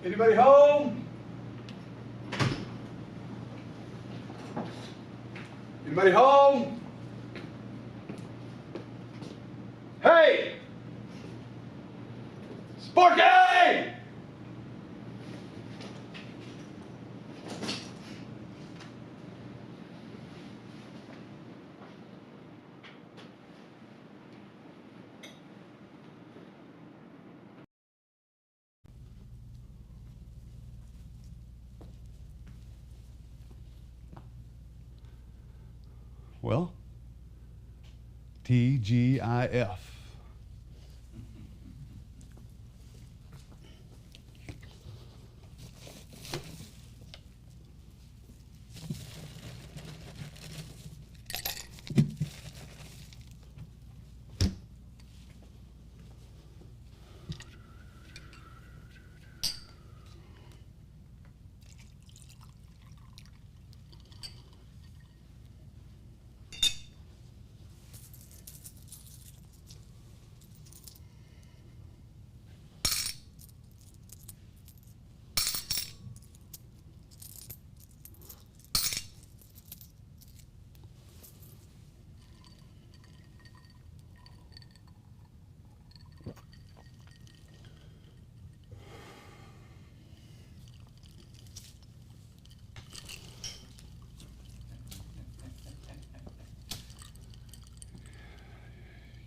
Anybody home? Anybody home? Hey! Sparky! Well, TGIF.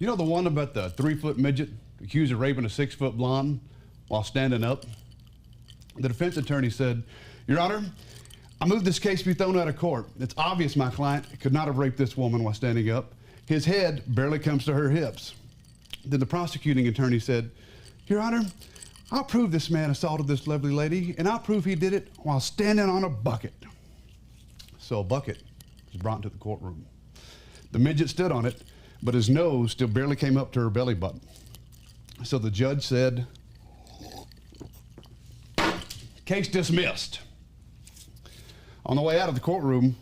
You know the one about the 3-foot midget accused of raping a 6-foot blonde while standing up? The defense attorney said, "Your Honor, I moved this case to be thrown out of court. It's obvious my client could not have raped this woman while standing up. His head barely comes to her hips." Then the prosecuting attorney said, "Your Honor, I'll prove this man assaulted this lovely lady, and I'll prove he did it while standing on a bucket." So a bucket was brought into the courtroom. The midget stood on it, but his nose still barely came up to her belly button. So the judge said, "Case dismissed." On the way out of the courtroom,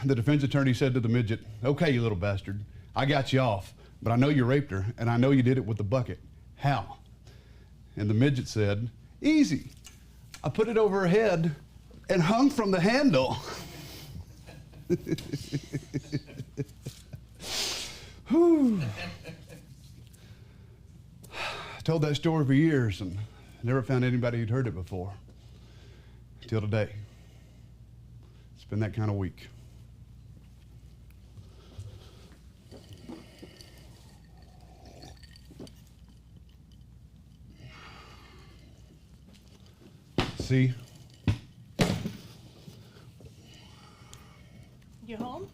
the defense attorney said to the midget, "Okay, you little bastard, I got you off, but I know you raped her, and I know you did it with the bucket. How?" And the midget said, "Easy. I put it over her head and hung from the handle." Whew. I told that story for years and never found anybody who'd heard it before. Till today. It's been that kind of week. See? You home?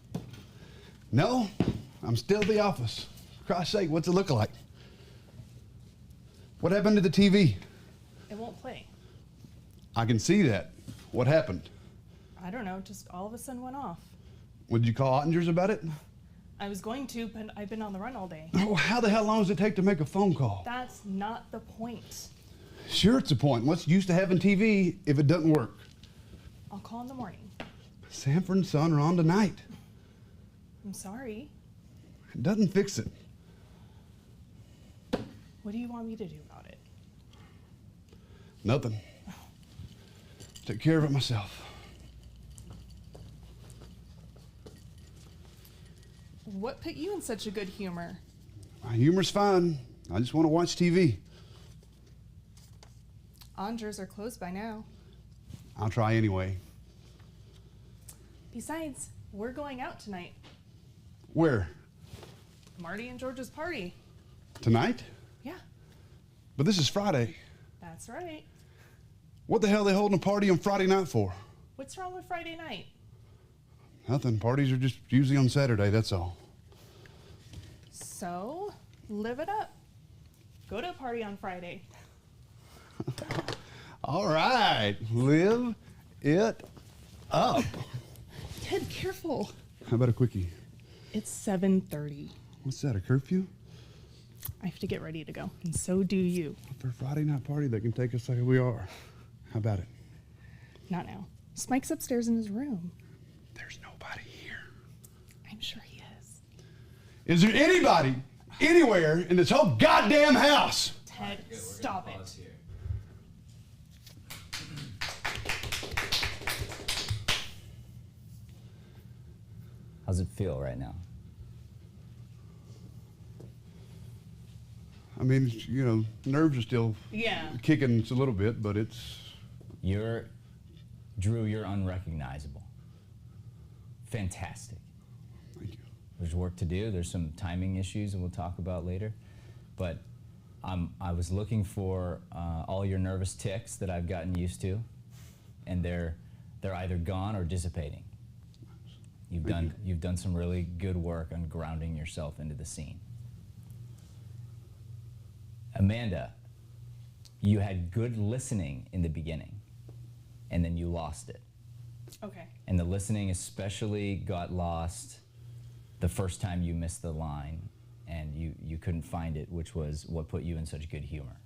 No, I'm still at the office. For Christ's sake, what's it look like? What happened to the TV? It won't play. I can see that. What happened? I don't know, just all of a sudden went off. Would you call Ottinger's about it? I was going to, but I've been on the run all day. Oh, how the hell long does it take to make a phone call? That's not the point. Sure, it's a point. What's the use to having TV if it doesn't work? I'll call in the morning. Sanford and Son are on tonight. I'm sorry. It doesn't fix it. What do you want me to do about it? Nothing. Take care of it myself. What put you in such a good humor? My humor's fine. I just want to watch TV. Andres are closed by now. I'll try anyway. Besides, we're going out tonight. Where? Marty and George's party. Tonight? Yeah, But this is Friday. that's right. What the hell are they holding a party on Friday night for? What's wrong with Friday night? Nothing. Parties are just usually on Saturday, that's all. So, live it up. Go to a party on Friday. All right. Live it up. Ted, careful. How about a quickie? It's 7:30. What's that, a curfew? I have to get ready to go, and so do you. For a Friday night party that can take us like we are. How about it? Not now. Spike's upstairs in his room. There's nobody here. I'm sure he is. Is there anybody anywhere in this whole goddamn house? Ted, stop it. How's it feel right now? I mean, you know, nerves are still Yeah. kicking a little bit, but it's... Drew, you're unrecognizable. Fantastic. Thank you. There's work to do. There's some timing issues that we'll talk about later. But I was looking for all your nervous tics that I've gotten used to, and they're either gone or dissipating. You've done some really good work on grounding yourself into the scene. Amanda, you had good listening in the beginning, and then you lost it. Okay. And the listening especially got lost the first time you missed the line, and you couldn't find it, which was what put you in such good humor.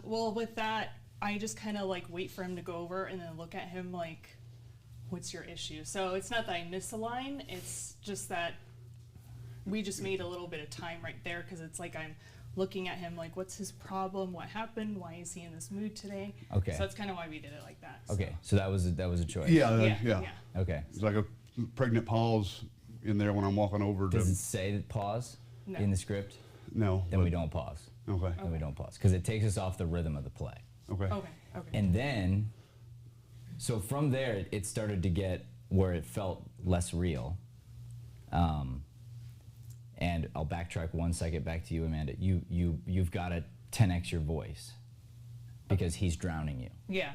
Well, with that, I just kind of like wait for him to go over and then look at him like, what's your issue? So it's not that I miss a line, it's just that we just made a little bit of time right there, because it's like I'm looking at him like, what's his problem? What happened? Why is he in this mood today? Okay. So that's kind of why we did it like that. So. Okay, so that was a choice. Yeah. Okay. It's like a pregnant pause in there when I'm walking over to... Does it say pause No. in the script? No. Then we don't pause. Okay. Then we don't pause, because it takes us off the rhythm of the play. Okay. Okay. Okay. And then, so from there, it started to get where it felt less real. And I'll backtrack 1 second back to you, Amanda. You've got to 10x your voice, because he's drowning you. Yeah.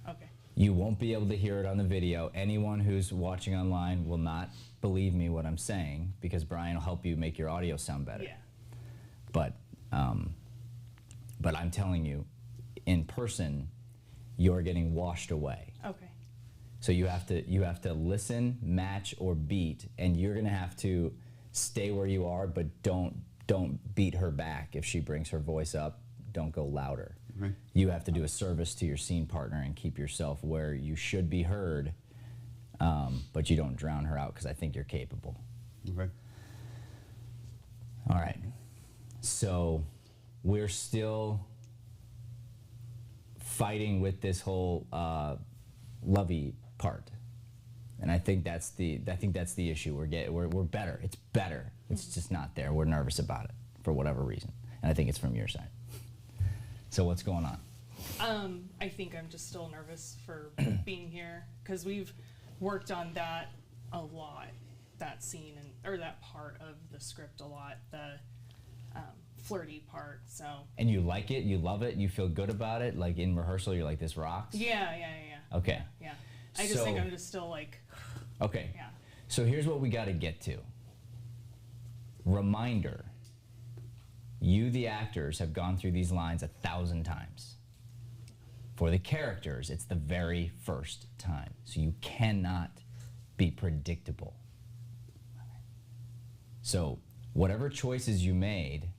Okay. You won't be able to hear it on the video. Anyone who's watching online will not believe me what I'm saying, because Brian will help you make your audio sound better. Yeah. But I'm telling you, in person, you're getting washed away. Okay. So you have to listen, match, or beat, and you're gonna have to stay where you are, but don't beat her back if she brings her voice up. Don't go louder. Okay. You have to do a service to your scene partner and keep yourself where you should be heard, but you don't drown her out, because I think you're capable. Okay. All right. So we're still fighting with this whole lovey part, and I think that's the issue. We're better. It's better. It's just not there. We're nervous about it for whatever reason, and I think it's from your side. So what's going on? I think I'm just still nervous for being here, because we've worked on that a lot, that scene or that part of the script a lot, the flirty part. So. And you like it? You love it? You feel good about it? Like in rehearsal, you're like, this rocks? Yeah. Okay. Yeah. I just think I'm just still like. Okay. Yeah. So here's what we got to get to. Reminder. You, the actors, have gone through these lines 1,000 times. For the characters, it's the very first time. So you cannot be predictable. So whatever choices you made,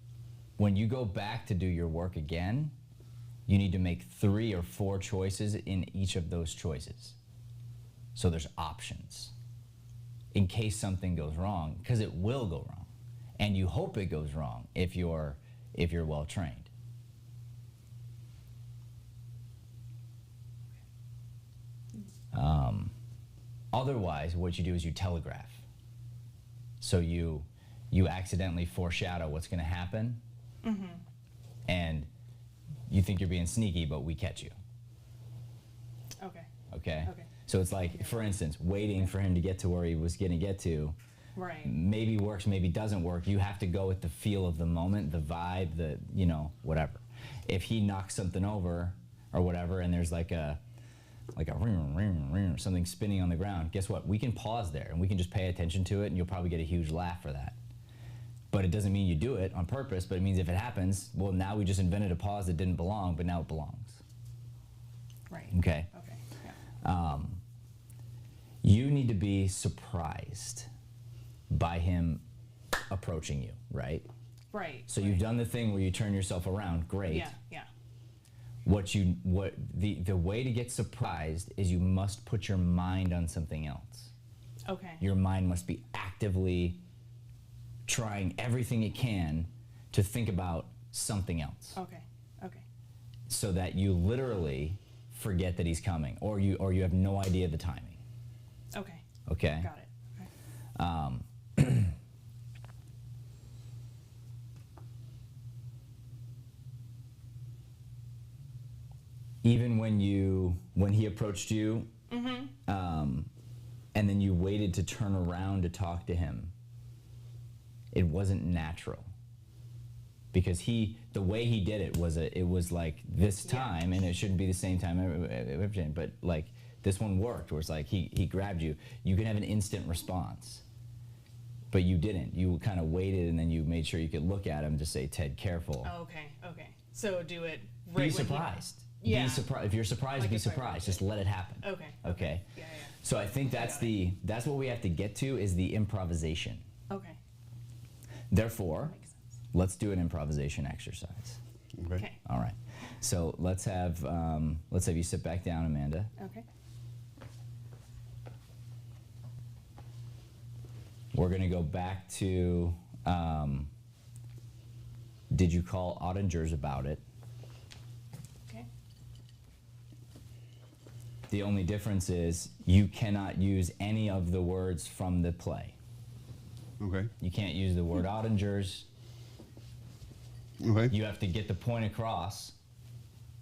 when you go back to do your work again, you need to make 3 or 4 choices in each of those choices. So there's options in case something goes wrong, because it will go wrong. And you hope it goes wrong if you're well trained. Otherwise, what you do is you telegraph. So you accidentally foreshadow what's going to happen, and you think you're being sneaky, but we catch you. Okay. Okay? Okay. So it's like, for instance, waiting for him to get to where he was going to get to. Right. Maybe works, maybe doesn't work. You have to go with the feel of the moment, the vibe, the, whatever. If he knocks something over or whatever, and there's like a ring, ring, ring, or something spinning on the ground, guess what? We can pause there and we can just pay attention to it, and you'll probably get a huge laugh for that. But it doesn't mean you do it on purpose, but it means if it happens, well, now we just invented a pause that didn't belong, but now it belongs. Right. Okay? Okay. Yeah. You need to be surprised by him approaching you, right? Right. So you've done the thing where you turn yourself around, great. Yeah. The way to get surprised is you must put your mind on something else. Okay. Your mind must be actively trying everything it can to think about something else. Okay. So that you literally forget that he's coming, or you have no idea the timing. Okay. Okay? Got it. Even when he approached you, and then you waited to turn around to talk to him, it wasn't natural. Because the way he did it was like this time, and it shouldn't be the same time every time, but like this one worked, where it's like he grabbed you. You can have an instant response, but you didn't. You kind of waited, and then you made sure you could look at him to say, "Ted, careful." Oh, okay. So do it right Be when surprised. Yeah. Be surprised. If you're surprised, Like be if I surprised. watch Just it. let it happen. Okay. Yeah. So I think that's what we have to get to is the improvisation. Okay. Therefore, Makes sense. let's do an improvisation exercise. Okay. All right. So let's have you sit back down, Amanda. Okay. We're gonna go back to. Did you call Ottingers about it? Okay. The only difference is you cannot use any of the words from the play. Okay. You can't use the word Ottingers. Okay. You have to get the point across,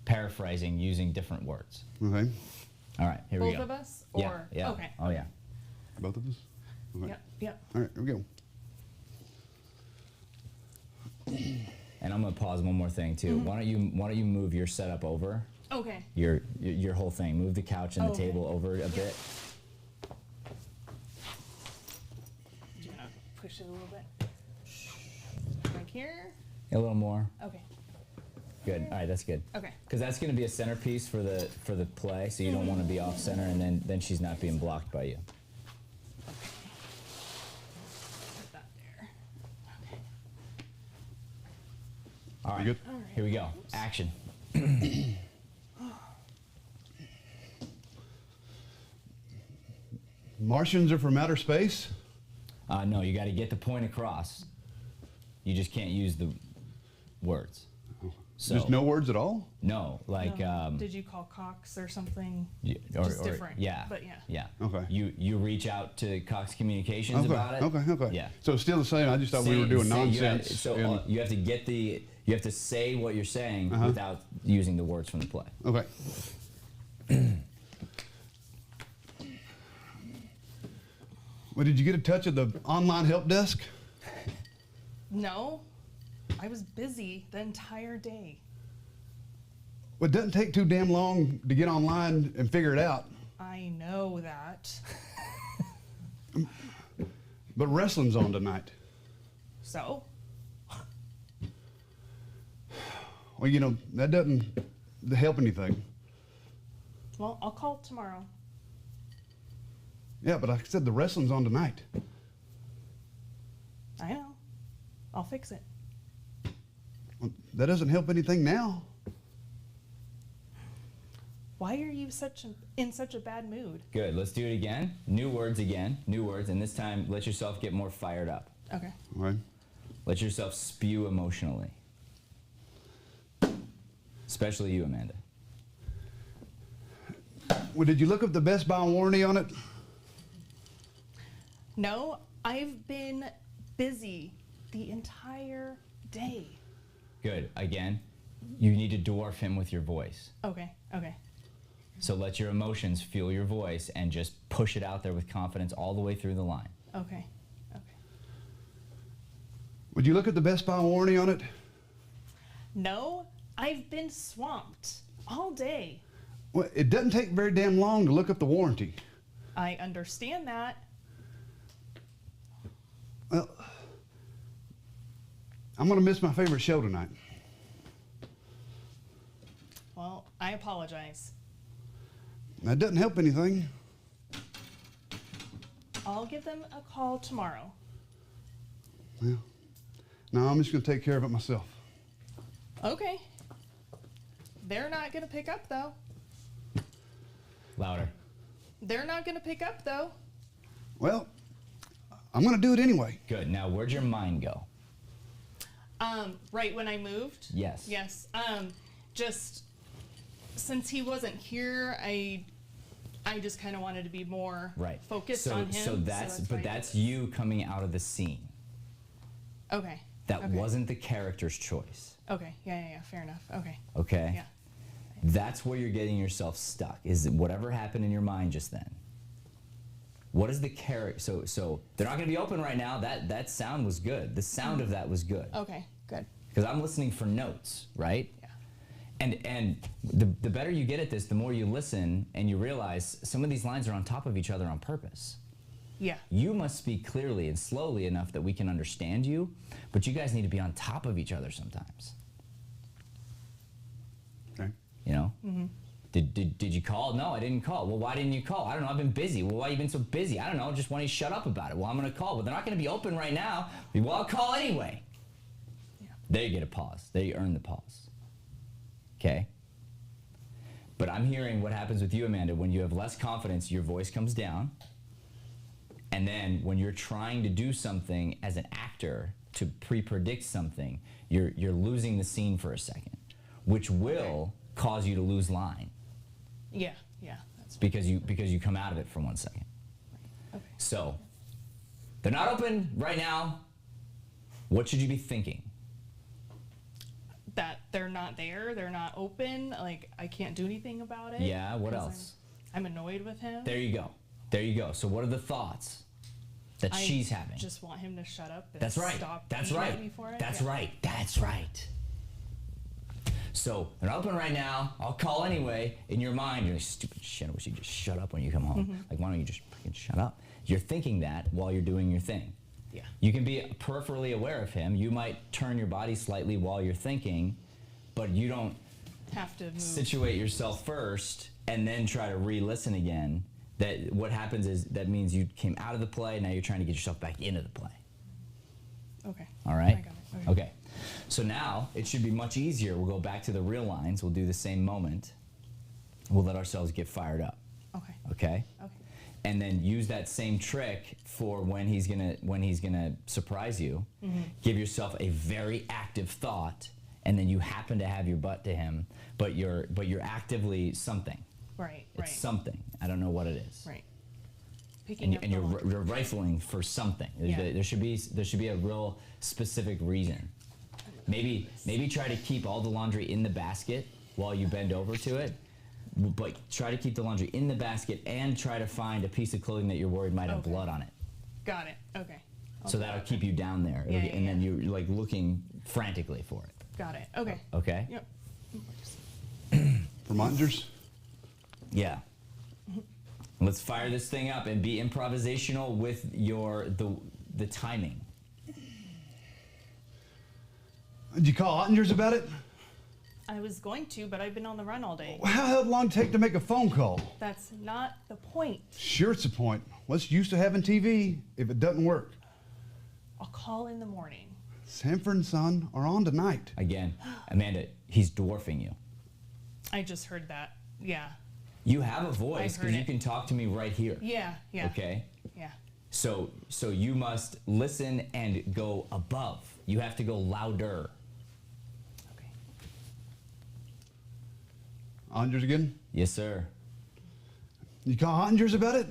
paraphrasing using different words. Okay. All right, here we Both go. of us? Yeah, Or yeah. Okay. Oh, yeah. Both of us? Okay. Yep. All right, here we go. And I'm gonna pause one more thing too. Why don't you move your setup over? Okay. Your whole thing. Move the couch and the Okay. table over a bit. Do you want to push it a little bit? Like here? A little more. Okay. Good. All right, that's good. Okay. Because that's gonna be a centerpiece for the play, so you don't want to be off center, and then she's not being blocked by you. Put that there. Okay. All right. good? All right. Here we go. Action. Martians are from outer space? No, you got to get the point across. You just can't use the words. So Just no words at all? no, like Did you call Cox or something? or, Just different, Yeah. but yeah. Yeah. Okay. You reach out to Cox Communications Okay. about it. Okay. Yeah. So it's still the same. I just thought we were doing nonsense. You have to get you have to say what you're saying without using the words from the play. Okay. Well, did you get a touch of the online help desk? No. I was busy the entire day. Well, it doesn't take too damn long to get online and figure it out. I know that. But wrestling's on tonight. So? Well, you know, that doesn't help anything. Well, I'll call tomorrow. Yeah, but like I said, the wrestling's on tonight. I know. I'll fix it. Well, that doesn't help anything now. Why are you in such a bad mood? Good. Let's do it again. New words again. New words, and this time let yourself get more fired up. Okay. All right. Let yourself spew emotionally. Especially you, Amanda. Well, did you look up the Best Buy warranty on it? No, I've been busy the entire day. Good. Again, you need to dwarf him with your voice. Okay. So let your emotions fuel your voice and just push it out there with confidence all the way through the line. Okay. Would you look at the Best Buy warranty on it? No, I've been swamped all day. Well, it doesn't take very damn long to look up the warranty. I understand that. Well, I'm going to miss my favorite show tonight. Well, I apologize. That doesn't help anything. I'll give them a call tomorrow. Well, no, I'm just going to take care of it myself. Okay. They're not going to pick up, though. Louder. They're not going to pick up, though. Well, I'm going to do it anyway. Good. Now, where'd your mind go? Right when I moved? Yes. Yes. Just since he wasn't here, I I just kind of wanted to be more Right. focused so, on him. So that's why I did that's this. you coming out of the scene. Okay. That okay. wasn't the character's choice. Okay. Yeah. Fair enough. Okay. Okay. Yeah. That's where you're getting yourself stuck. Is whatever happened in your mind just then. What is the character? So they're not going to be open right now. That sound was good. The sound of that was good. Okay. Good. Because I'm listening for notes, right? Yeah. And the better you get at this, the more you listen and you realize some of these lines are on top of each other on purpose. Yeah. You must speak clearly and slowly enough that we can understand you, but you guys need to be on top of each other sometimes. Okay. You know? Mm-hmm. Did you call? No, I didn't call. Well, why didn't you call? I don't know. I've been busy. Well, why you been so busy? I don't know. Just want you to shut up about it. Well, I'm going to call. Well, they're not going to be open right now. Well, I'll call anyway. Yeah. There you get a pause. There you earn the pause. Okay? But I'm hearing what happens with you, Amanda. When you have less confidence, your voice comes down. And then when you're trying to do something as an actor to pre-predict something, you're losing the scene for a second, which will cause you to lose line. Yeah. That's Because you come out of it for 1 second. okay. So, they're not open right now. What should you be thinking? That they're not there. They're not open. Like I can't do anything about it. Yeah, what 'cause else? I'm annoyed with him. There you go. There you go. So what are the thoughts that I she's having? just want him to shut up and That's right. stop That's beating right. me for it. That's Yeah. right. That's right. So they're not open right now. I'll call anyway. In your mind, you're like, stupid shit. I wish you'd just shut up when you come home. Mm-hmm. Like, why don't you just freaking shut up? You're thinking that while you're doing your thing. Yeah. You can be peripherally aware of him. You might turn your body slightly while you're thinking, but you don't Have to move. situate yourself first and then try to re-listen again. That what happens is that means you came out of the play. Now you're trying to get yourself back into the play. Okay. All right? I got it. Okay. So now it should be much easier. We'll go back to the real lines. We'll do the same moment. We'll let ourselves get fired up. Okay. Okay? Okay. And then use that same trick for when he's gonna surprise you. Mm-hmm. Give yourself a very active thought, and then you happen to have your butt to him, but you're actively something. Right. It's something. I don't know what it is. Right. Picking up And the you're line. you're rifling for something. Yeah. There should be a real specific reason. Maybe try to keep all the laundry in the basket while you bend over to it, but try to keep the laundry in the basket and try to find a piece of clothing that you're worried might have Okay. blood on it. Got it. Okay. So that'll keep you down there, Yeah, and then yeah. you're like looking frantically for it. Got it. Okay. Okay? Yep. Reminders? Yeah. Let's fire this thing up and be improvisational with the timing. Did you call Ottinger's about it? I was going to, but I've been on the run all day. How long did it take to make a phone call? That's not the point. Sure, it's a point. What's used to having TV if it doesn't work? I'll call in the morning. Sanford and Son are on tonight. Again, Amanda, he's dwarfing you. I just heard that. Yeah. You have a voice I heard because you it. can talk to me right here. Yeah. Yeah. Okay? Yeah. So you must listen and go above. You have to go louder. Okay. Ottinger's again? Yes, sir. You call Ottinger's about it?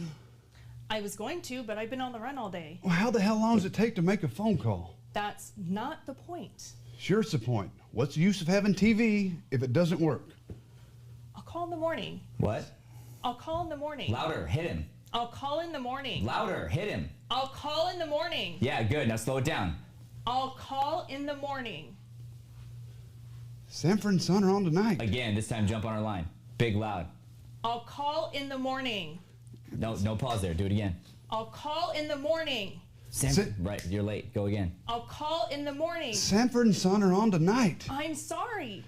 I was going to, but I've been on the run all day. Well, how the hell long does it take to make a phone call? That's not the point. Sure, it's a point. What's the use of having TV if it doesn't work? I'll call in the morning. What? I'll call in the morning. Louder. Hit him. I'll call in the morning. Louder. Hit him. I'll call in the morning. Yeah, good. Now slow it down. I'll call in the morning. Sanford and Son are on tonight. Again, this time jump on our line. Big loud. I'll call in the morning. No pause there. Do it again. I'll call in the morning. Right, you're late. Go again. I'll call in the morning. Sanford and Son are on tonight. I'm sorry.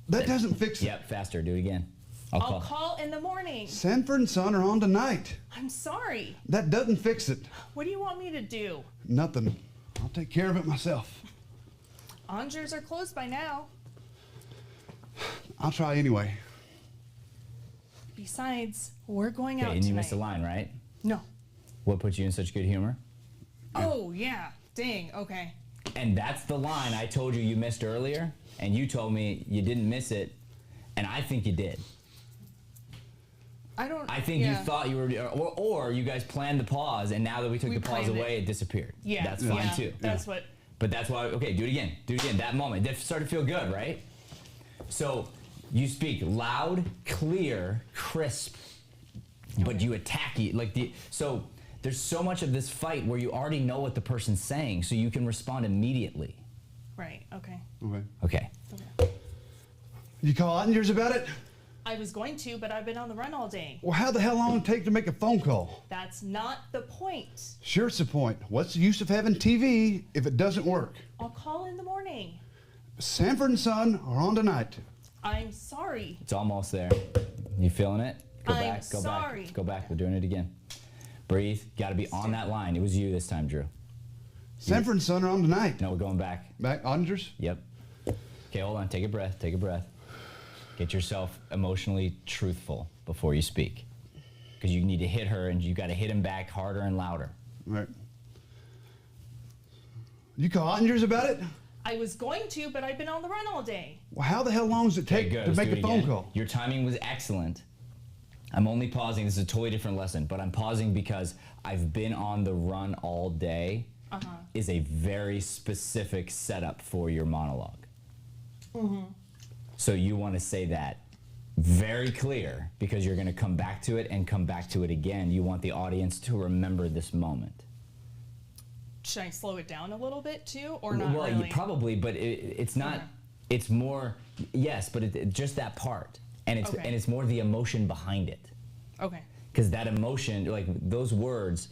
That doesn't fix it. Yep, faster. Do it again. I'll call in the morning. Sanford and Son are on tonight. I'm sorry. That doesn't fix it. What do you want me to do? Nothing. I'll take care of it myself. Onger's are closed by now. I'll try anyway. Besides, we're going out Okay, and you tonight. missed a line, right? No. What put you in such good humor? Oh, yeah. Dang. Okay. And that's the line I told you missed earlier, and you told me you didn't miss it, and I think you did. I think you thought you were, or you guys planned the pause, and now that we took the pause away, it disappeared. Yeah. That's fine too. That's what. But that's why, okay, do it again. Do it again. That moment. That started to feel good, right? So you speak loud, clear, crisp, but you attack it. So there's so much of this fight where you already know what the person's saying, so you can respond immediately. Right, okay. Okay. You call Ottingers about it? I was going to, but I've been on the run all day. Well, how the hell long it take to make a phone call? That's not the point. Sure it's the point. What's the use of having TV if it doesn't work? I'll call in the morning. Sanford and Son are on tonight. I'm sorry. It's almost there. You feeling it? Go I'm back, go sorry. back, go back. We're doing it again. Breathe. Got to be on that line. It was you this time, Drew. Sanford and Son are on tonight. No, we're going back. Back, Ottingers? Yep. Okay, hold on. Take a breath. Take a breath. Get yourself emotionally truthful before you speak. Because you need to hit her, and you got to hit him back harder and louder. Right. You call Ottingers about it? I was going to, but I've been on the run all day. Well, how the hell long does it take Okay, good. to Let's make do a it phone again. call? Your timing was excellent. I'm only pausing. This is a totally different lesson, but I'm pausing because I've been on the run all day is a very specific setup for your monologue. So you want to say that very clear because you're going to come back to it and come back to it again. You want the audience to remember this moment. Should I slow it down a little bit too, or not Well, really? you probably, but it's not. Okay. It's more, yes, but just that part, and it's more the emotion behind it. Okay. Because that emotion, like those words,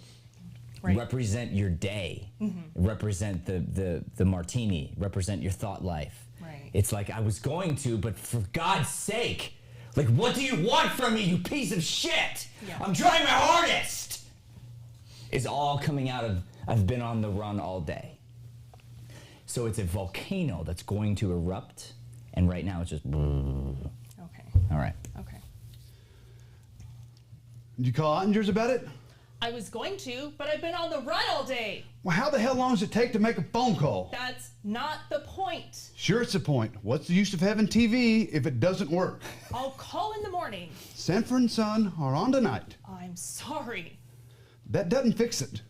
represent your day, represent the martini, represent your thought life. Right. It's like I was going to, but for God's sake, like what do you want from me, you piece of shit? Yeah. I'm trying my hardest. Is all coming out of I've been on the run all day. So it's a volcano that's going to erupt, and right now it's just. Okay. All right. Okay. Did you call Ottingers about it? I was going to, but I've been on the run all day. Well, how the hell long does it take to make a phone call? That's not the point. Sure it's the point. What's the use of having TV if it doesn't work? I'll call in the morning. Sanford and Son are on tonight. I'm sorry. That doesn't fix it.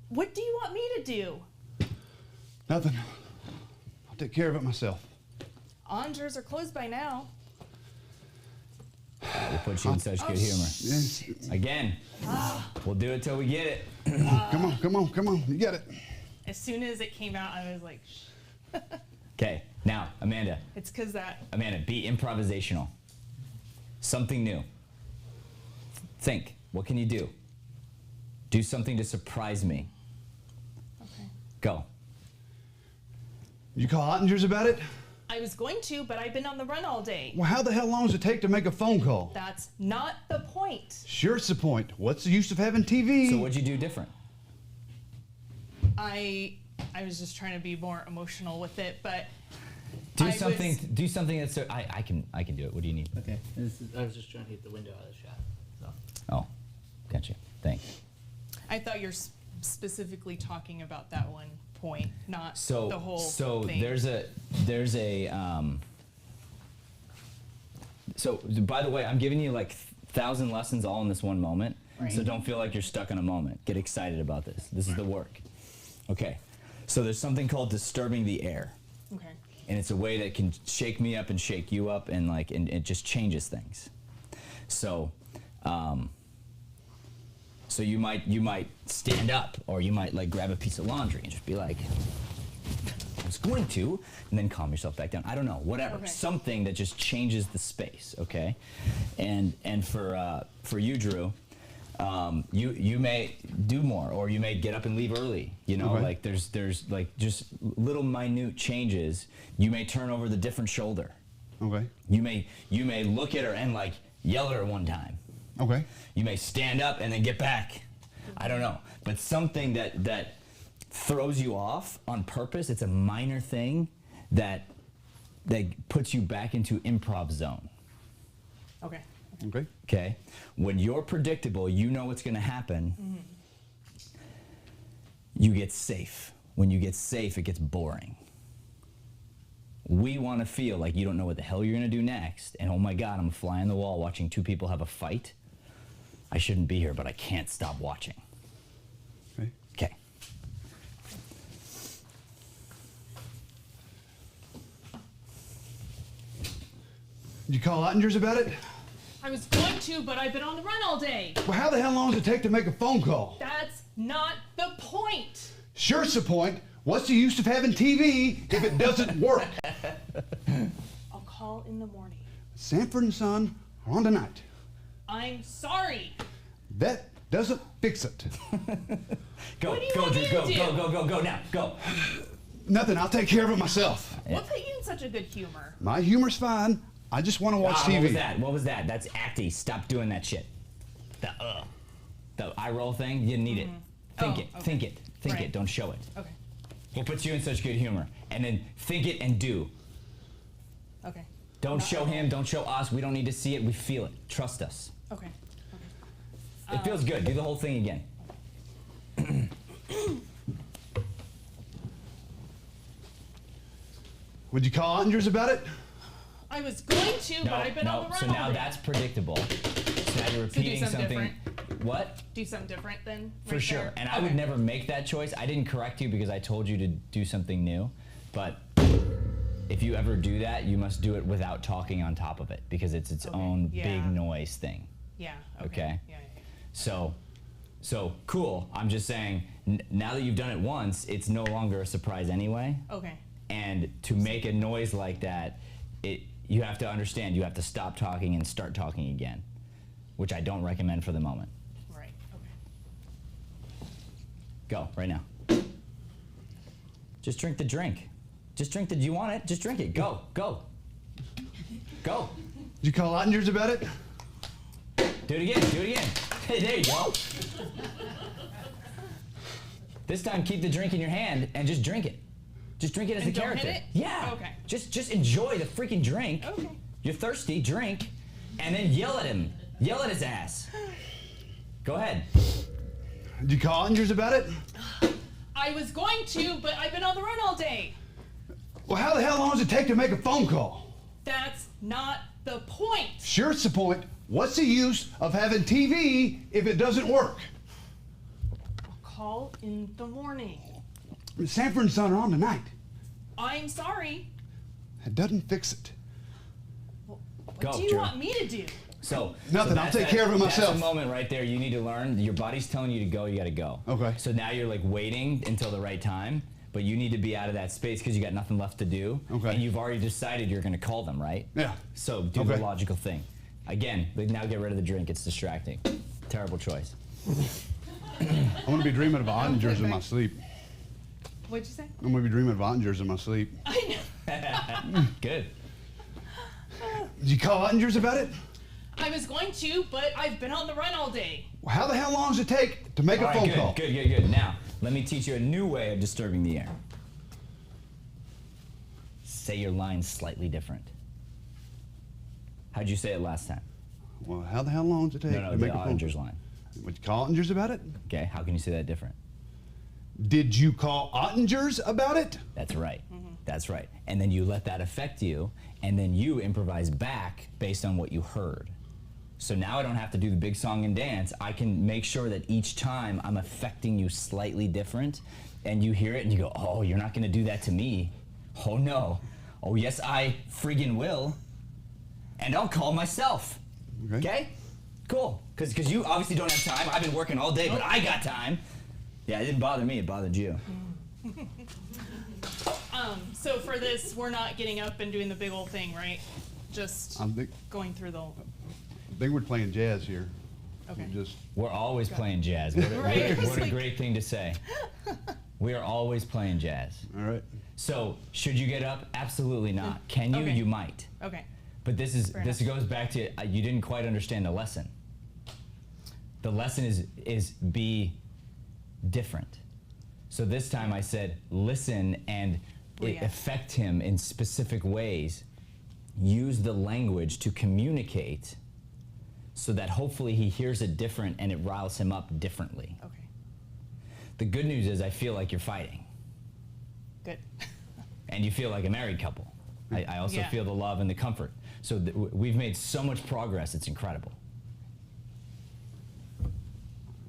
What do you want me to do? Nothing. I'll take care of it myself. Andres are closed by now. We'll put you in such good humor. Yes. Again, we'll do it till we get it. Come on, come on, come on. You got it. As soon as it came out, I was like, shh. Okay, now, Amanda, It's because that. be improvisational. Something new. Think, what can you do? Do something to surprise me. Okay. Go. You call Ottingers about it? I was going to, but I've been on the run all day. Well, how the hell long does it take to make a phone call? That's not the point. Sure it's the point. What's the use of having TV? So what'd you do different? I was just trying to be more emotional with it, but Do I something. was- Do something that's. I can do it. What do you need? Okay. I was just trying to get the window out of the shot. So. Oh, gotcha. Thanks. I thought you're specifically talking about that one point, not So the whole thing. there's a so by the way, I'm giving you like 1,000 lessons all in this one moment. Right. So don't feel like you're stuck in a moment. Get excited about this. This is the work. Okay. So there's something called disturbing the air. Okay. And it's a way that can shake me up and shake you up, and like and it just changes things. So so you might stand up, or you might like grab a piece of laundry and just be like, I was going to, and then calm yourself back down. I don't know, whatever. Okay. Something that just changes the space, okay? And for you, Drew, you may do more, or you may get up and leave early. You know, Okay. like there's like just little minute changes. You may turn over the different shoulder. Okay. You may look at her and like yell at her one time. Okay. You may stand up and then get back. I don't know, but something that throws you off on purpose. It's a minor thing that puts you back into improv zone. Okay. Okay. Okay, when you're predictable, you know what's going to happen. You get safe. When you get safe, it gets boring. We want to feel like you don't know what the hell you're going to do next, and oh my God, I'm a fly on the wall watching two people have a fight. I shouldn't be here, but I can't stop watching. Okay. Okay. Did you call Ottinger's about it? I was going to, but I've been on the run all day. Well, how the hell long does it take to make a phone call? That's not the point. Sure it's the point. What's the use of having TV if it doesn't work? I'll call in the morning. Sanford and Son are on tonight. I'm sorry. That doesn't fix it. Go, What do you go, want Drew, me go, to do? go now, go. Nothing, I'll take care of it myself. What put you in such a good humor? My humor's fine. I just want to watch TV. What was that? What was that? That's acty. Stop doing that shit. The eye roll thing, you didn't need it. Think Oh, it, okay. think it, think Right. it, don't show it. Okay. What puts you in such good humor? And then think it and do. Okay. Don't show him, don't show us. We don't need to see it, we feel it. Trust us. Okay. It feels good. Do the whole thing again. Would you call Ottinger's about it? I was going to, but I've been on the run So all now day. that's predictable. So now you're repeating something What? Do something different then. For right sure. there? And I would Okay. never make that choice. I didn't correct you because I told you to do something new. But if you ever do that, you must do it without talking on top of it because it's its Okay. own Yeah. big noise thing. Yeah. Okay. Yeah. So cool. I'm just saying, now that you've done it once, it's no longer a surprise anyway. Okay. And to make a noise like that, you have to understand, you have to stop talking and start talking again, which I don't recommend for the moment. Right. Okay. Go, right now. Just drink the drink. Just drink the, do you want it? Just drink it. Go, go. Go. Did you call Ottinger's about it? Do it again, do it again. Hey, there you go. This time, keep the drink in your hand and just drink it. Just drink it as And a don't character. hit it? Yeah. Okay. Just enjoy the freaking drink. Okay. You're thirsty, drink, and then yell at him. Yell at his ass. Go ahead. Did you call Ottinger's about it? I was going to, but I've been on the run all day. Well, how the hell long does it take to make a phone call? That's not the point. Sure it's the point. What's the use of having TV if it doesn't work? I'll call in the morning. Sanford and Son are on tonight. I'm sorry. That doesn't fix it. What Go, do you Drew. want me to do? So Nothing, I'll that's take care of it myself. That's a moment right there you need to learn. Your body's telling you to go, you gotta go. Okay. So now you're like waiting until the right time, but you need to be out of that space because you got nothing left to do. Okay. And you've already decided you're gonna call them, right? Yeah. So do Okay. the logical thing. Again, now get rid of the drink, it's distracting. Terrible choice. I'm gonna be dreaming of Ottinger's in my sleep. What'd you say? I'm gonna be dreaming of Ottinger's in my sleep. I know. Good. Did you call Ottinger's about it? I was going to, but I've been on the run all day. Well, how the hell long does it take to make All a right, phone good, call? good. Now, let me teach you a new way of disturbing the air. Say your lines slightly different. How'd you say it last time? Well, how the hell long does it take No, to the make a phone Ottinger's call? line. Would you call Ottinger's about it? Okay, how can you say that different? Did you call Ottinger's about it? That's right. That's right. And then you let that affect you, and then you improvise back based on what you heard. So now I don't have to do the big song and dance. I can make sure that each time I'm affecting you slightly different, and you hear it and you go, oh, you're not gonna do that to me. Oh no. Oh yes, I friggin' will. And I'll call myself. Okay? Cool. Because you obviously don't have time. I've been working all day, but I got time. Yeah, it didn't bother me, it bothered you. So for this, we're not getting up and doing the big old thing, right? Just I think going through the. we're playing jazz here. Okay. Just We're always playing jazz. What a, Right, what a- it's what a like- great thing to say. We are always playing jazz. all right. So, should you get up? Absolutely not. Can you? Okay. You might. Okay. But this enough. goes back to you didn't quite understand the lesson. The lesson is be different. So this time I said listen and React. affect him in specific ways. Use the language to communicate so that hopefully he hears it different and it riles him up differently. Okay. The good news is I feel like you're fighting Good. and you feel like a married couple. I also Yeah. feel the love and the comfort. So we've made so much progress, it's incredible.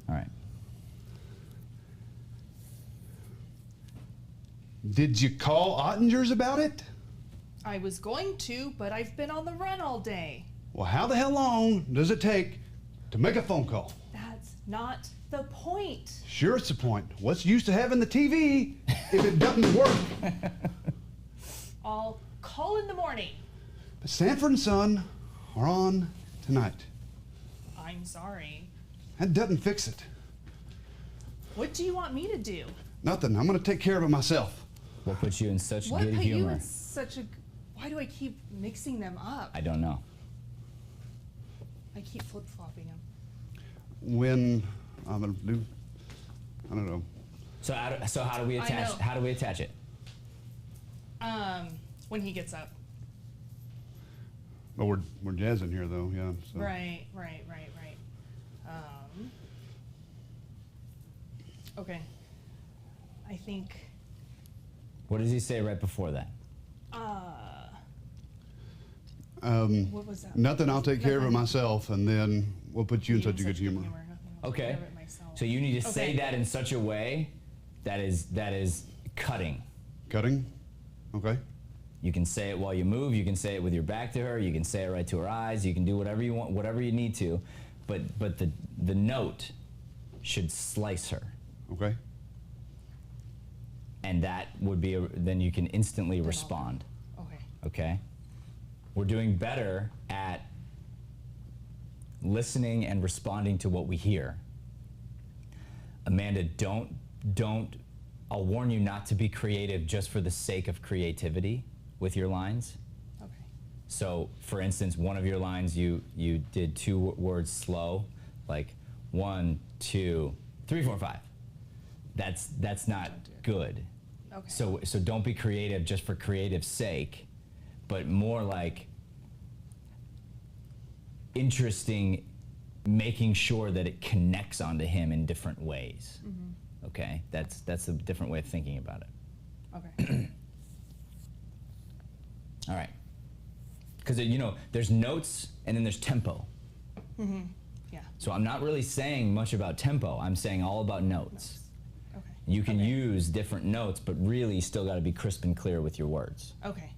All right. Did you call Ottinger's about it? I was going to, but I've been on the run all day. Well, how the hell long does it take to make a phone call? That's not the point. Sure, it's the point. What's the use of having the TV if it doesn't work? I'll call in the morning. But Sanford and Son are on tonight. I'm sorry. That doesn't fix it. What do you want me to do? Nothing. I'm going to take care of it myself. What puts you in such What good put you humor? in such a... Why do I keep mixing them up? I don't know. I keep flip-flopping them. When I'm going to do, I don't know. So how do we I attach? know. How do we attach it? When he gets up. Well, we're jazzing here though, yeah. So. Right. Okay. I think, What does he say right before that? what was that? Nothing. I'll take care of it Nothing. myself, and then we'll put you in such a good humor. Nothing, I'll take Okay. care of it myself. So you need to say Okay. that in such a way that is cutting. Cutting? Okay. You can say it while you move. You can say it with your back to her. You can say it right to her eyes. You can do whatever you want, whatever you need to, but the note should slice her, Okay. and that would be then you can instantly I'll- respond. Okay. Okay. We're doing better at listening and responding to what we hear. Amanda, don't. I'll warn you not to be creative just for the sake of creativity with your lines. Okay. So, for instance, one of your lines you did two words slow, like 1, 2, 3, 4, 5. That's not good. Okay. So don't be creative just for creative's sake, but more like interesting, making sure that it connects onto him in different ways. Okay, that's a different way of thinking about it. Okay. All right, because there's notes and then there's tempo. Yeah. So I'm not really saying much about tempo. I'm saying all about notes. Okay. You can use different notes, but really you still got to be crisp and clear with your words. Okay.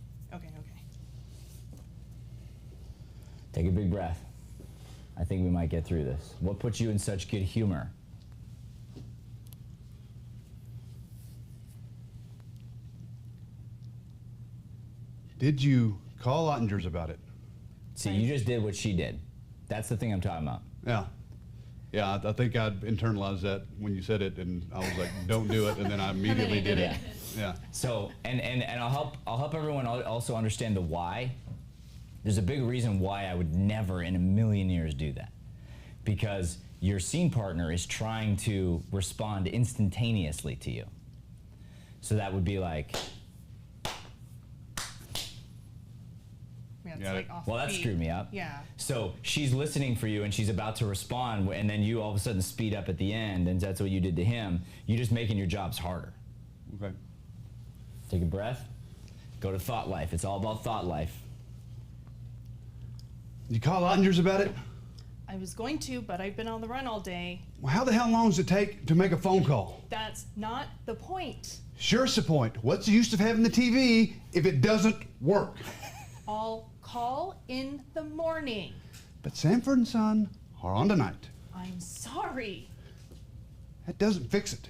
Take a big breath. I think we might get through this. What puts you in such good humor? Did you call Ottinger's about it? See, you just did what she did. That's the thing I'm talking about. Yeah. Yeah, I think I'd internalized that when you said it, and I was like, don't do it, and then I immediately did it. Yeah. So, and I'll help everyone also understand the why. There's a big reason why I would never in a million years do that. Because your scene partner is trying to respond instantaneously to you. So that would be like, Yeah, it's Got like it. off well, that beat. screwed me up. Yeah. So she's listening for you and she's about to respond, and then you all of a sudden speed up at the end, and that's what you did to him. You're just making your jobs harder. Okay. Take a breath. Go to thought life. It's all about thought life. Did you call Ottinger's about it? I was going to, but I've been on the run all day. Well, how the hell long does it take to make a phone call? That's not the point. Sure, it's the point. What's the use of having the TV if it doesn't work? I'll call in the morning. But Sanford and Son are on tonight. I'm sorry. That doesn't fix it.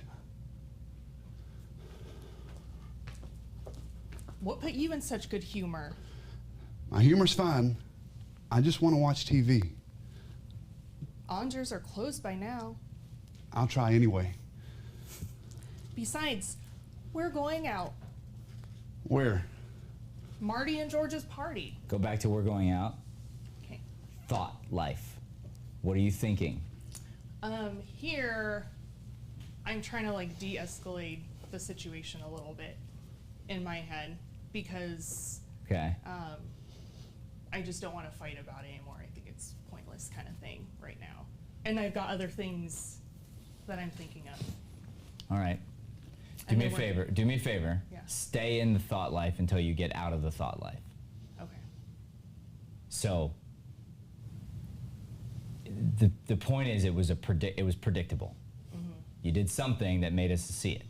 What put you in such good humor? My humor's fine. I just want to watch TV. Onger's are closed by now. I'll try anyway. Besides, we're going out. Where? Marty and George's party. Go back to we're going out. Okay. Thought life. What are you thinking? Here, I'm trying to like de-escalate the situation a little bit in my head because Okay. I just don't want to fight about it anymore. I think it's pointless kind of thing right now. And I've got other things that I'm thinking of. All right. Do And me a then we're- favor. Do me a favor. Yeah. Stay in the thought life until you get out of the thought life. Okay. So the point is, it was predictable. You did something that made us see it.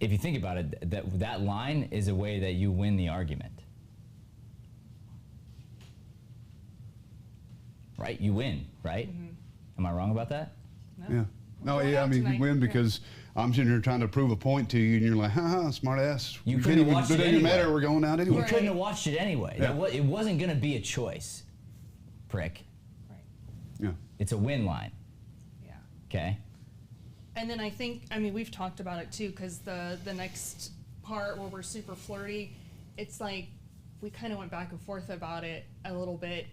If you think about it, that line is a way that you win the argument. Right? You win, right? Am I wrong about that? Yeah. No, Going yeah, I out mean, you tonight. win Yeah. because I'm sitting here trying to prove a point to you, and you're like, haha, smart ass. You We couldn't can't have watched it it doesn't even anyway. matter, we're going out You anyway. Right. couldn't have watched it anyway. Yeah. It wasn't going to be a choice, prick. Right. Yeah. It's a win line, Yeah. okay? And then I think, I mean, we've talked about it too, because the next part where we're super flirty, it's like we kind of went back and forth about it a little bit,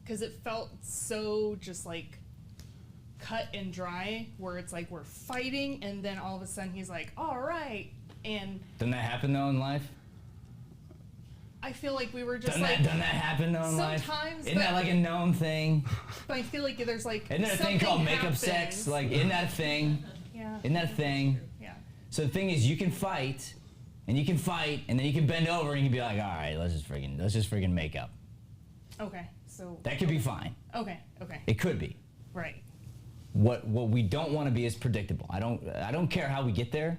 because it felt so just like cut and dry, where it's like we're fighting, and then all of a sudden he's like, all right, and Doesn't that happen though in life? I feel like we were just Doesn't like, that happen though in life? sometimes, Isn't that but- like a known thing? but I feel like there's like Isn't there a thing called something makeup sex? happens. Like, isn't that a thing? Yeah. Isn't that a thing? Yeah. So the thing is, you can fight, and you can fight, and then you can bend over and you can be like, all right, let's just freaking make up. Okay. So. That could be fine. Okay. Okay. It could be. Right. What we don't want to be is predictable. I don't care how we get there,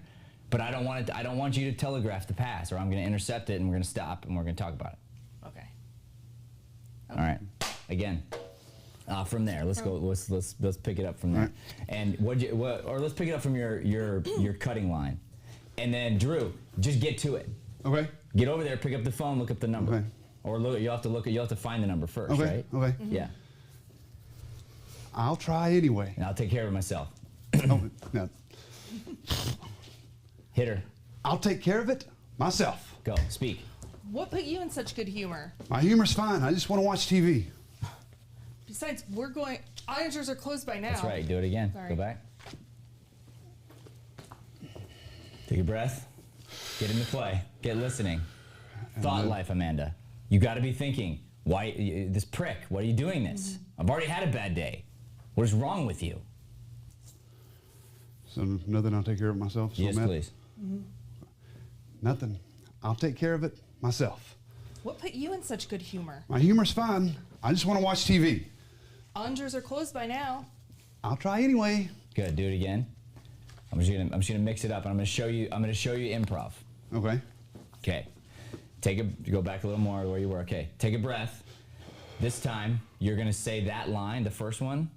but I don't want you to telegraph the pass, or I'm going to intercept it and we're going to stop and we're going to talk about it. Okay. All right. Again, from there, let's go. Let's pick it up from there. Right. And or let's pick it up from your cutting line, and then Drew, just get to it. Okay. Get over there, pick up the phone, look up the number, Okay. or you'll have to find the number first, Okay. right? Okay. Yeah. I'll try anyway. And I'll take care of it myself. Oh, no. Hit her. I'll take care of it myself. Go. Speak. What put you in such good humor? My humor's fine. I just want to watch TV. Besides, auditors are closed by now. That's right. Do it again. Sorry. Go back. Take a breath. Get into play. Get listening. Thought life, Amanda. You got to be thinking. Why this prick? Why are you doing this? I've already had a bad day. What is wrong with you? So nothing, I'll take care of it myself. So Yes, mad. please. Nothing. I'll take care of it myself. What put you in such good humor? My humor's fine. I just want to watch TV. Auditors are closed by now. I'll try anyway. Good. Do it again. I'm just gonna mix it up, and I'm gonna show you improv. Okay. Okay. Go back a little more where you were. Okay. Take a breath. This time you're gonna say that line, the first one,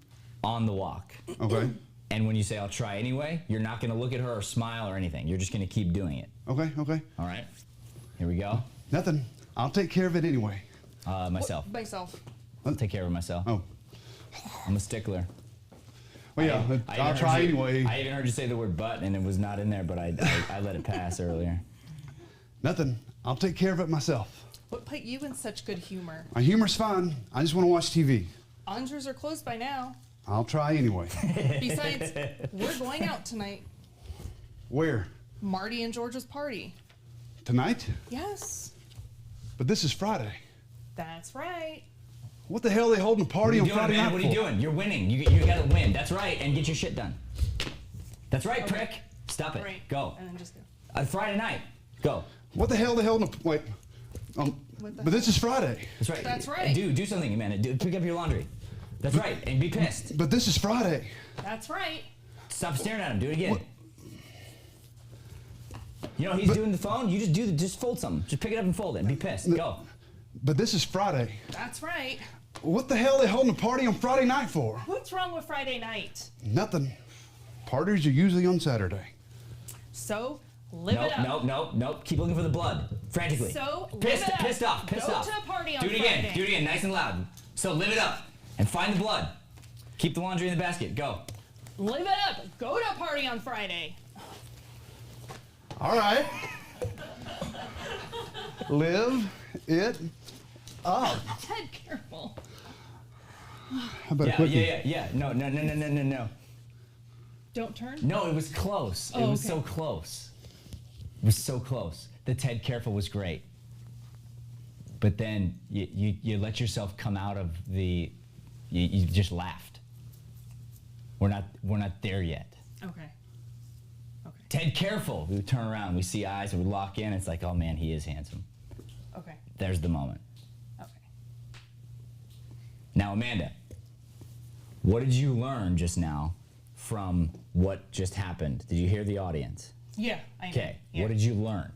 on the walk. Okay. And when you say I'll try anyway, you're not gonna look at her or smile or anything. You're just gonna keep doing it. Okay. Okay. All right. Here we go. Nothing. I'll take care of it anyway. Myself. Myself. I'll take care of it myself. Oh. I'm a stickler. Well, yeah. I I'll even try heard you- anyway. I even heard you say the word "but" and it was not in there, but I let it pass earlier. Nothing. I'll take care of it myself. What put you in such good humor? My humor's fine. I just want to watch TV. Auditors are closed by now. I'll try anyway. Besides, we're going out tonight. Where? Marty and George's party. Tonight? Yes, But this is Friday. that's right. What the hell are they holding a party on What are you doing, Friday man? night What are you for? doing? You're winning. You gotta win. That's right, and get your shit done. That's right, prick. Stop it. Right. Go. And then just go. Friday night. Go. What the hell are they holding a... Wait. What the But this is Friday. That's right. That's right. Do something, Amanda. Pick up your laundry. That's right, and be pissed. But this is Friday. That's right. Stop staring at him. Do it again. What? You know he's doing the phone. You just fold something. Just pick it up and fold it. And be pissed. Go. But this is Friday. That's right. What the hell are they holding a party on Friday night for? What's wrong with Friday night? Nothing. Parties are usually on Saturday. So, live it up. Nope. Keep looking for the blood frantically. So, live pissed, it up. pissed off. Go to a party on Do it again. Friday. Do it again. Nice and loud. So live it up and find the blood. Keep the laundry in the basket. Go. Live it up. Go to a party on Friday. All right. Live it up. Ted, careful. How about a quickie? Yeah. No. Don't turn. No, it was close. Oh, It was okay. so close. It was so close. The Ted Careful was great. But then you let yourself come out of the, you just laughed. We're not there yet. Okay. Ted Careful. We would turn around, we see eyes, and we lock in. It's like, oh man, he is handsome. Okay. There's the moment. Okay. Now, Amanda, what did you learn just now from what just happened? Did you hear the audience? Yeah, I know. Okay, Yeah. what did you learn?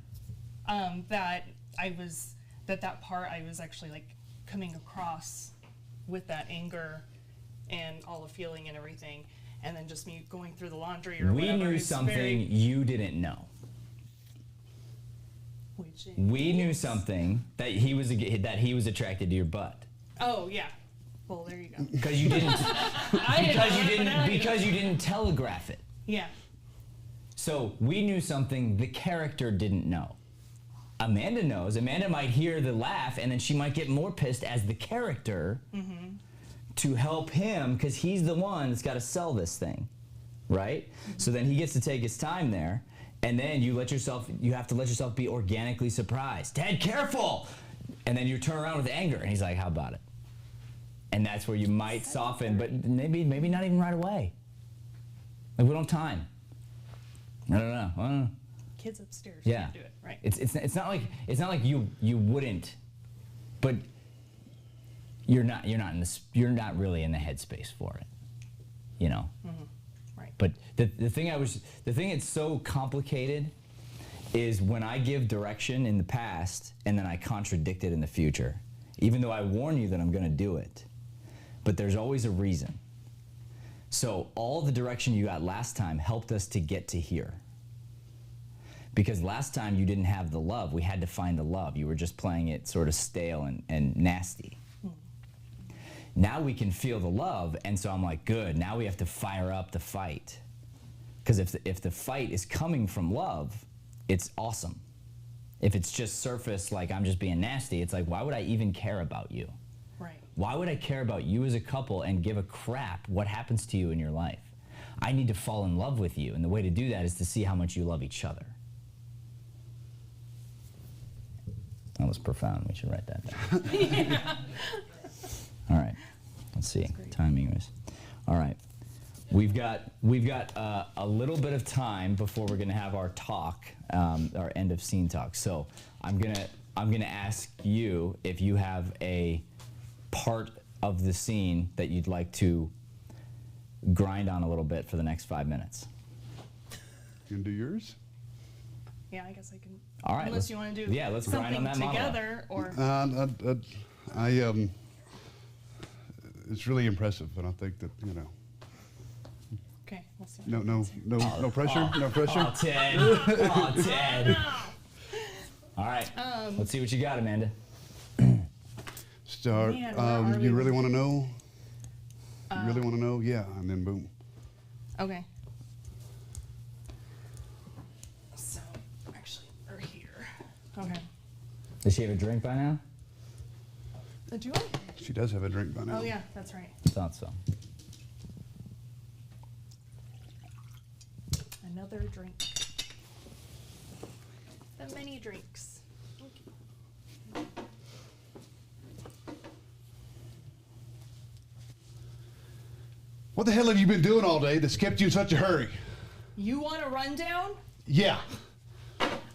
That part I was actually like coming across with that anger and all the feeling and everything, and then just me going through the laundry or We whatever. knew It's something very- you didn't know. Which is- We knew something that he was attracted to your butt. Oh yeah. Well, there you go. Because you didn't because you didn't telegraph it. Yeah. So we knew something the character didn't know. Amanda knows. Amanda might hear the laugh and then she might get more pissed as the character to help him because he's the one that's got to sell this thing, right? So then he gets to take his time there, and then you have to let yourself be organically surprised. Ted, careful! And then you turn around with anger, and he's like, how about it? And that's where you might soften, but maybe not even right away. Like, we don't have time. I don't know. Kids upstairs Yeah. can't do it, right? It's not like you wouldn't, but you're not really in the headspace for it, you know. Right. But the thing that's so complicated is when I give direction in the past and then I contradict it in the future, even though I warn you that I'm going to do it, but there's always a reason. So all the direction you got last time helped us to get to here. Because last time you didn't have the love, we had to find the love. You were just playing it sort of stale and nasty. Now we can feel the love, and so I'm like, good, now we have to fire up the fight. Because if the fight is coming from love, it's awesome. If it's just surface, like I'm just being nasty, it's like, why would I even care about you? Right. Why would I care about you as a couple and give a crap what happens to you in your life? I need to fall in love with you, and the way to do that is to see how much you love each other. That was profound. We should write that down. Yeah. All right. Let's see. Timing was. All right. We've got a little bit of time before we're gonna have our talk, our end of scene talk. So I'm gonna ask you if you have a part of the scene that you'd like to grind on a little bit for the next 5 minutes. You can do yours? Yeah, I guess I can. All right. Unless you want to do let's grind on something that together or. It's really impressive, and I think that, you know, Okay, we'll see. no pressure, no pressure. Oh, Ted. Oh, Ted. All right. Let's see what you got, Amanda. Start. Man, where are You we? really want to know? You really want to know? Yeah, and then boom. Okay. So, actually, we're here. Okay. Does she have a drink by now? Do I? She does have a drink by now. Oh yeah, that's right. Thought so. Another drink. The many drinks. Okay. What the hell have you been doing all day that's kept you in such a hurry? You want a rundown? Yeah.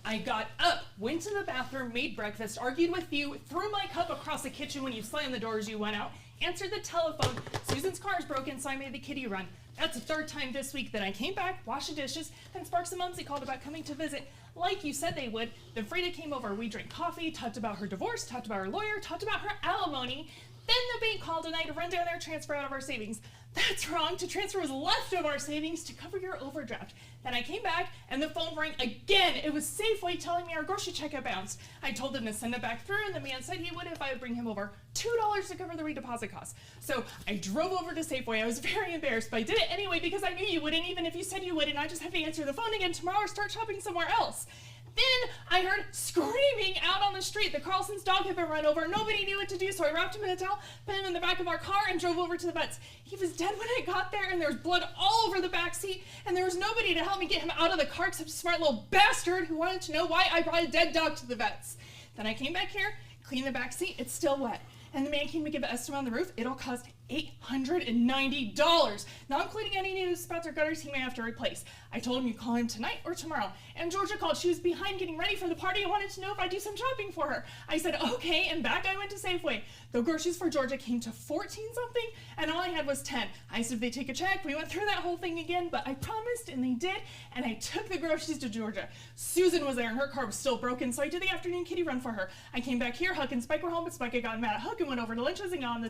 I got up, went to the bathroom, made breakfast, argued with you, threw my cup across the kitchen when you slammed the door as you went out, answered the telephone, Susan's car is broken, so I made the kitty run. That's the third time this week that I came back, washed the dishes, then Sparks and Mumsy called about coming to visit, like you said they would. Then Frida came over, we drank coffee, talked about her divorce, talked about her lawyer, talked about her alimony. Then the bank called tonight to run down their transfer out of our savings. That's wrong. To transfer was left of our savings to cover your overdraft. Then I came back and the phone rang again. It was Safeway telling me our grocery check had bounced. I told him to send it back through, and the man said he would if I would bring him over $2 to cover the redeposit costs. So I drove over to Safeway. I was very embarrassed, but I did it anyway because I knew you wouldn't, even if you said you would, and I just have to answer the phone again tomorrow or start shopping somewhere else. Then I heard screaming out on the street. The Carlson's dog had been run over. Nobody knew what to do, so I wrapped him in a towel, put him in the back of our car, and drove over to the vet's. He was dead when I got there, and there was blood all over the back seat, and there was nobody to help me get him out of the car except a smart little bastard who wanted to know why I brought a dead dog to the vet's. Then I came back here, cleaned the back seat. It's still wet. And the man came to give an estimate on the roof. It all cost $890, not including any new spouts or gutters he may have to replace. I told him you call him tonight or tomorrow. And Georgia called. She was behind getting ready for the party and wanted to know if I'd do some shopping for her. I said, okay, and back I went to Safeway. The groceries for Georgia came to 14 something, and all I had was 10. I said, if they take a check, we went through that whole thing again, but I promised, and they did, and I took the groceries to Georgia. Susan was there, and her car was still broken, so I did the afternoon kitty run for her. I came back here, Huck and Spike were home, but Spike had gotten mad at Huck and went over to Lynch's and got on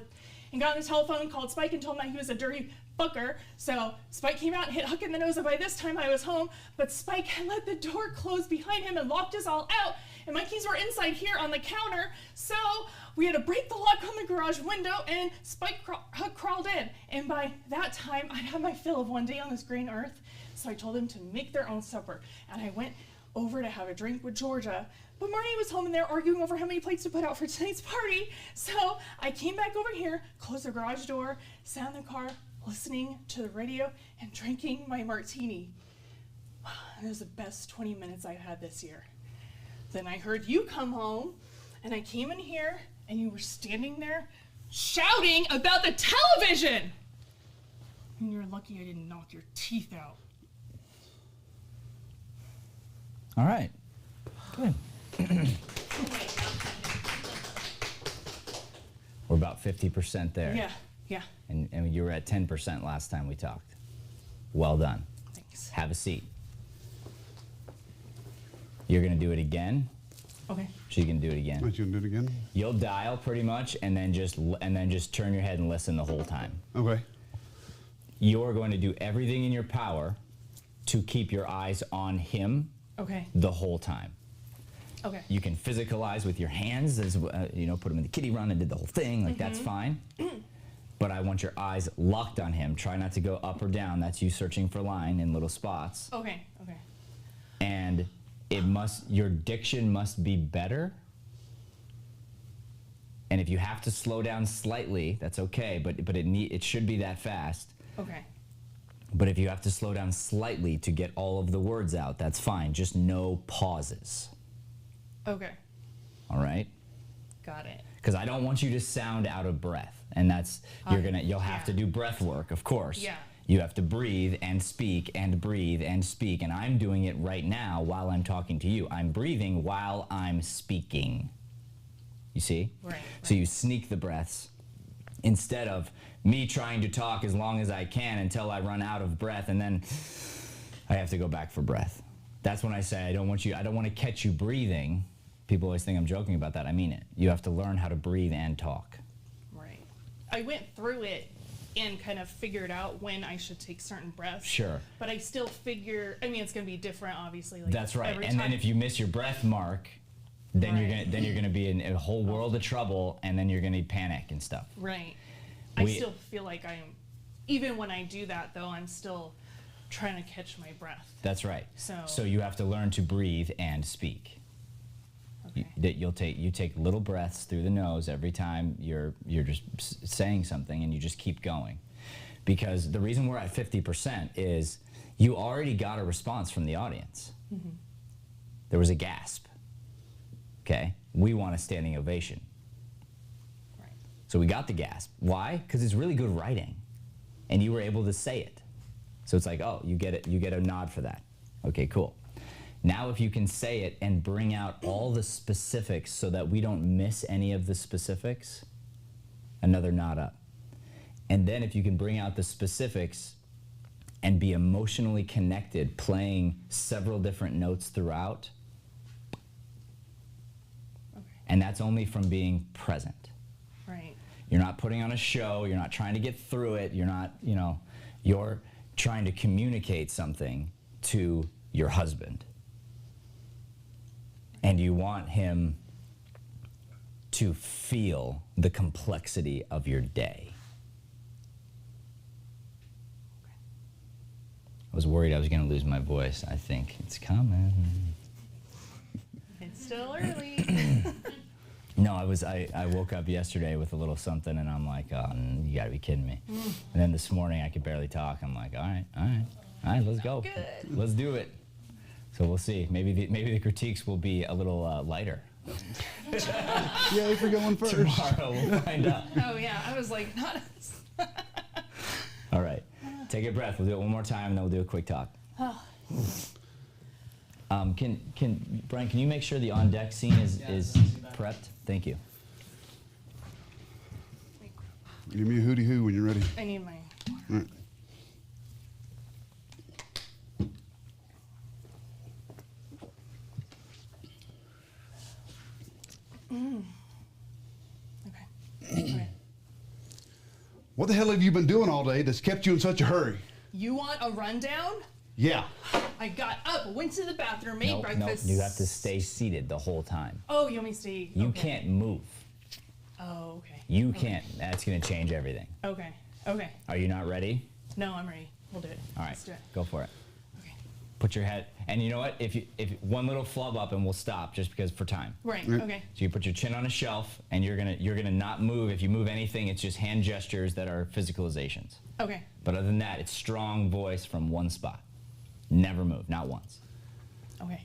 the telephone, called Spike and told him that he was a dirty fucker. So Spike came out and hit Huck in the nose, and by this time I was home, but Spike had let the door close behind him and locked us all out, and my keys were inside here on the counter, so we had to break the lock on the garage window, and Huck crawled in, and by that time I'd had my fill of one day on this green earth, so I told them to make their own supper, and I went over to have a drink with Georgia. But Marnie was home and they're arguing over how many plates to put out for tonight's party. So I came back over here, closed the garage door, sat in the car, listening to the radio and drinking my martini. It was the best 20 minutes I've had this year. Then I heard you come home, and I came in here and you were standing there shouting about the television. And you're lucky I didn't knock your teeth out. All right. Good. We're about 50% there. Yeah. And you were at 10% last time we talked. Well done. Thanks. Have a seat. You're going to do it again. Okay. She's going to do it again. What, you gonna do it again? You'll dial pretty much and then just turn your head and listen the whole time. Okay. You're going to do everything in your power to keep your eyes on him Okay. the whole time. Okay. You can physicalize with your hands, as put him in the kitty run and did the whole thing, like that's fine. But I want your eyes locked on him. Try not to go up or down. That's you searching for line in little spots. Okay. And your diction must be better. And if you have to slow down slightly, that's okay, but it should be that fast. Okay. But if you have to slow down slightly to get all of the words out, that's fine. Just no pauses. Okay. All right? Got it. Because I don't want you to sound out of breath, and you'll have to do breath work, of course. Yeah. You have to breathe and speak and breathe and speak, and I'm doing it right now while I'm talking to you. I'm breathing while I'm speaking. You see? Right. So you sneak the breaths instead of me trying to talk as long as I can until I run out of breath, and then I have to go back for breath. That's when I say I don't want to catch you breathing. People always think I'm joking about that. I mean it. You have to learn how to breathe and talk. Right. I went through it and kind of figured out when I should take certain breaths. Sure. But I still figure, it's going to be different, obviously. Like That's right. every And time. then if you miss your breath mark, then Right. you're gonna be in a whole world of trouble, and then you're gonna panic and stuff. Right. I still feel like even when I do that, though, I'm still trying to catch my breath. That's right. So you have to learn to breathe and speak. Okay. You take little breaths through the nose every time you're just saying something, and you just keep going. Because the reason we're at 50% is you already got a response from the audience. Mm-hmm. There was a gasp. Okay? We want a standing ovation. Right. So we got the gasp. Why? Because it's really good writing, and you were able to say it. So it's like, oh, you get it. You get a nod for that. Okay, cool. Now if you can say it and bring out all the specifics so that we don't miss any of the specifics, another nod up. And then if you can bring out the specifics and be emotionally connected, playing several different notes throughout, Okay. and that's only from being present. Right. You're not putting on a show, you're not trying to get through it, you're not, you're trying to communicate something to your husband. And you want him to feel the complexity of your day. I was worried I was going to lose my voice. I think it's coming. It's still early. No, I woke up yesterday with a little something, and I'm like, oh, you gotta be kidding me. And then this morning I could barely talk. I'm like, all right, let's go. Good. Let's do it. So we'll see. Maybe the critiques will be a little lighter. Yay for going first. Tomorrow we'll find out. Oh, yeah. I was like, not All right. Take a breath. We'll do it one more time, and then we'll do a quick talk. Brian, can you make sure the on deck scene is prepped? Thank you. Give me a hootie hoo when you're ready. I need my. All right. Okay. What the hell have you been doing all day that's kept you in such a hurry? You want a rundown? Yeah. I got up, went to the bathroom, made Nope, breakfast. you have to stay seated the whole time. Oh, you want me to stay? You okay. can't move. Oh, okay. You can't. That's going to change everything. Okay. Okay. Are you not ready? No, I'm ready. We'll do it. All right. Let's do it. Go for it. Okay. Put your head, and you know what? If one little flub up, and we'll stop just because for time. Right. Mm. Okay. So you put your chin on a shelf, and you're gonna not move. If you move anything, it's just hand gestures that are physicalizations. Okay. But other than that, it's strong voice from one spot. Never move, not once. Okay.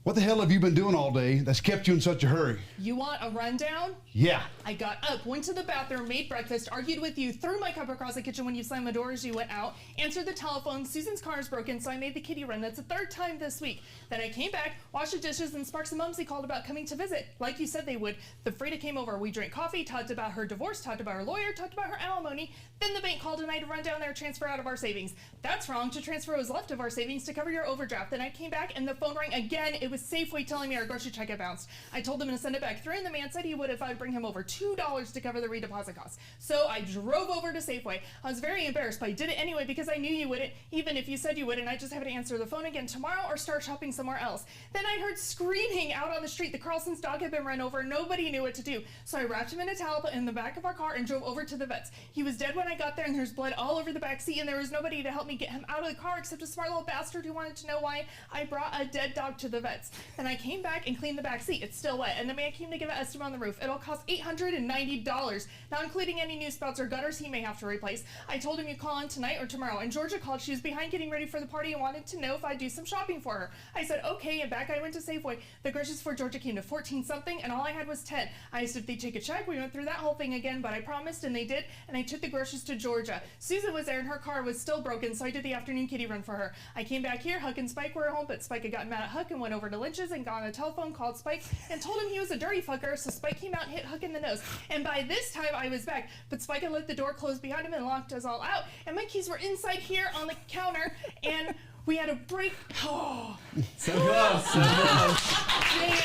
What the hell have you been doing all day that's kept you in such a hurry? You want a rundown? Yeah. I got up, went to the bathroom, made breakfast, argued with you, threw my cup across the kitchen when you slammed the door as you went out, answered the telephone, Susan's car is broken, so I made the kitty run. That's the third time this week. Then I came back, washed the dishes, and Sparks and Mumsy called about coming to visit, like you said they would. The Frida came over, we drank coffee, talked about her divorce, talked about her lawyer, talked about her alimony. Then the bank called and I had to run down there and transfer out of our savings. That's wrong, to transfer what was left of our savings to cover your overdraft. Then I came back and the phone rang again. It was Safeway telling me our grocery check had bounced. I told them to send it back through, and the man said he would if I'd bring him over $2 to cover the redeposit costs. So I drove over to Safeway. I was very embarrassed, but I did it anyway because I knew you wouldn't, even if you said you wouldn't. I just have to answer the phone again tomorrow or start shopping somewhere else. Then I heard screaming out on the street. The Carlson's dog had been run over. Nobody knew what to do. So I wrapped him in a towel in the back of our car and drove over to the vet's. He was dead when I got there, and there's blood all over the back seat, and there was nobody to help me get him out of the car except a smart little bastard who wanted to know why I brought a dead dog to the vet's. Then I came back and cleaned the back seat. It's still wet. And the man came to give an estimate on the roof. It'll cost $890, not including any new spouts or gutters he may have to replace. I told him you'd call in tonight or tomorrow, and Georgia called. She was behind getting ready for the party and wanted to know if I'd do some shopping for her. I said, okay, and back I went to Safeway. The groceries for Georgia came to 14 something, and all I had was 10. I asked if they'd take a check. We went through that whole thing again, but I promised, and they did, and I took the groceries to Georgia. Susan was there, and her car was still broken, so I did the afternoon kitty run for her. I came back here. Huck and Spike were at home, but Spike had gotten mad at Huck and went over to Lynch's and got on the telephone, called Spike, and told him he was a dirty fucker, so Spike came out and hit Huck in the nose. And by this time, I was back, but Spike had let the door close behind him and locked us all out, and my keys were inside here on the counter, and we had a break. Oh. So close, so close. Dang it.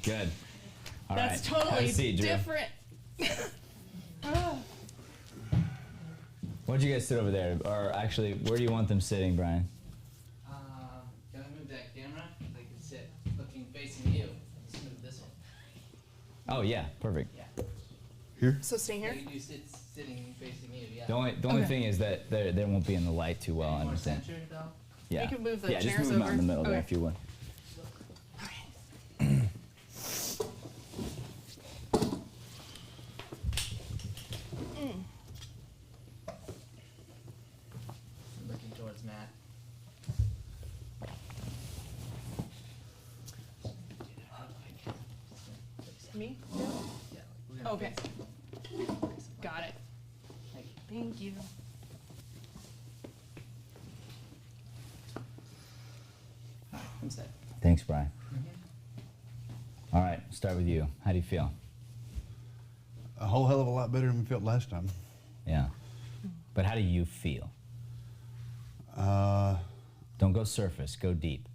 Good. All That's right. Have a totally seat, Drew. different. Why'd you guys sit over there? Or actually, where do you want them sitting, Brian? Can I move that camera? I can sit looking facing you. Let's move this one. Oh yeah, perfect. Yeah. Here? So stay here. You can do sitting facing you, yeah. The only Okay. thing is that they won't be in the light too well. I Any more understand. center, though? Yeah. You can move the yeah, just chairs move them out over. in the middle there Okay. if you would. Looking towards Matt. Me? Yeah, we're gonna Okay. face- Got it. Thank you. Thank you. I'm set. Thanks, Brian. All right, start with you. How do you feel? A whole hell of a lot better than we felt last time. Yeah. But how do you feel? Uh, Don't go surface, go deep.